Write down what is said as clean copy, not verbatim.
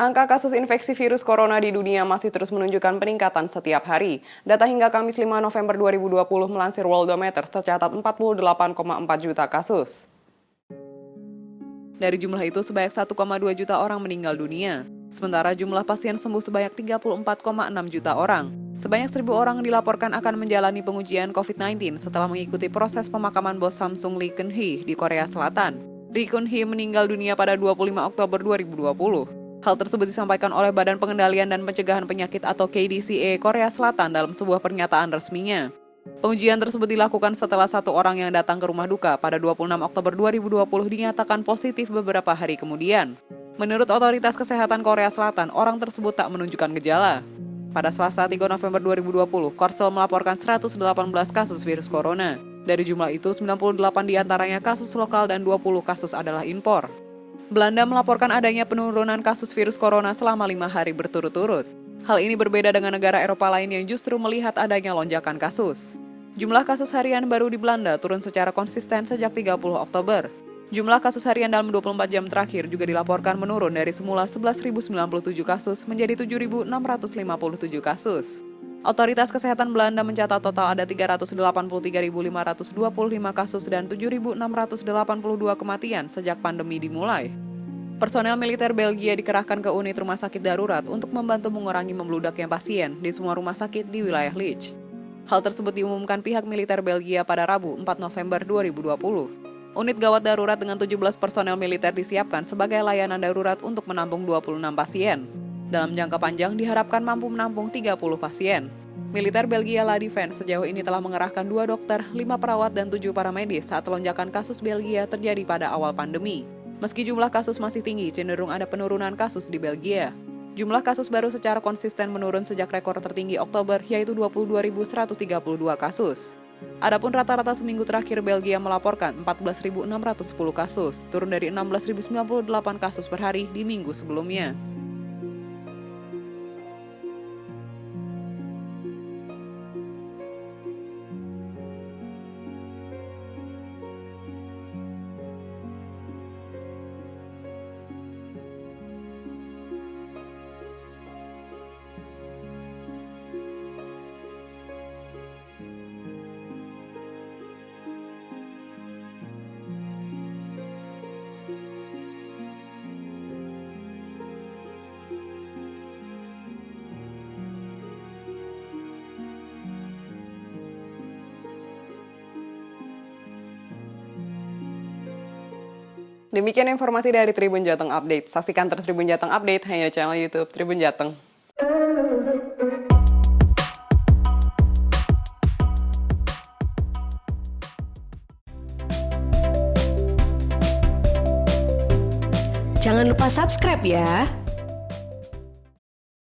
Angka kasus infeksi virus corona di dunia masih terus menunjukkan peningkatan setiap hari. Data hingga Kamis 5 November 2020 melansir Worldometer tercatat 48,4 juta kasus. Dari jumlah itu, sebanyak 1,2 juta orang meninggal dunia. Sementara jumlah pasien sembuh sebanyak 34,6 juta orang. Sebanyak 1.000 orang dilaporkan akan menjalani pengujian COVID-19 setelah mengikuti proses pemakaman bos Samsung Lee Kun-hee di Korea Selatan. Lee Kun-hee meninggal dunia pada 25 Oktober 2020. Hal tersebut disampaikan oleh Badan Pengendalian dan Pencegahan Penyakit atau KDCA Korea Selatan dalam sebuah pernyataan resminya. Pengujian tersebut dilakukan setelah satu orang yang datang ke rumah duka pada 26 Oktober 2020 dinyatakan positif beberapa hari kemudian. Menurut Otoritas Kesehatan Korea Selatan, orang tersebut tak menunjukkan gejala. Pada Selasa 3 November 2020, Korsel melaporkan 118 kasus virus corona. Dari jumlah itu, 98 diantaranya kasus lokal dan 20 kasus adalah impor. Belanda melaporkan adanya penurunan kasus virus corona selama 5 hari berturut-turut. Hal ini berbeda dengan negara Eropa lain yang justru melihat adanya lonjakan kasus. Jumlah kasus harian baru di Belanda turun secara konsisten sejak 30 Oktober. Jumlah kasus harian dalam 24 jam terakhir juga dilaporkan menurun dari semula 11.097 kasus menjadi 7.657 kasus. Otoritas Kesehatan Belanda mencatat total ada 383.525 kasus dan 7.682 kematian sejak pandemi dimulai. Personel militer Belgia dikerahkan ke unit rumah sakit darurat untuk membantu mengurangi membeludaknya pasien di semua rumah sakit di wilayah Lich. Hal tersebut diumumkan pihak militer Belgia pada Rabu 4 November 2020. Unit gawat darurat dengan 17 personel militer disiapkan sebagai layanan darurat untuk menampung 26 pasien. Dalam jangka panjang diharapkan mampu menampung 30 pasien. Militer Belgia La Défense sejauh ini telah mengerahkan 2 dokter, 5 perawat, dan 7 paramedis saat lonjakan kasus Belgia terjadi pada awal pandemi. Meski jumlah kasus masih tinggi, cenderung ada penurunan kasus di Belgia. Jumlah kasus baru secara konsisten menurun sejak rekor tertinggi Oktober, yaitu 22.132 kasus. Adapun rata-rata seminggu terakhir Belgia melaporkan 14.610 kasus, turun dari 16.098 kasus per hari di minggu sebelumnya. Demikian informasi dari Tribun Jateng Update. Saksikan terus Tribun Jateng Update hanya di channel YouTube Tribun Jateng. Jangan lupa subscribe ya.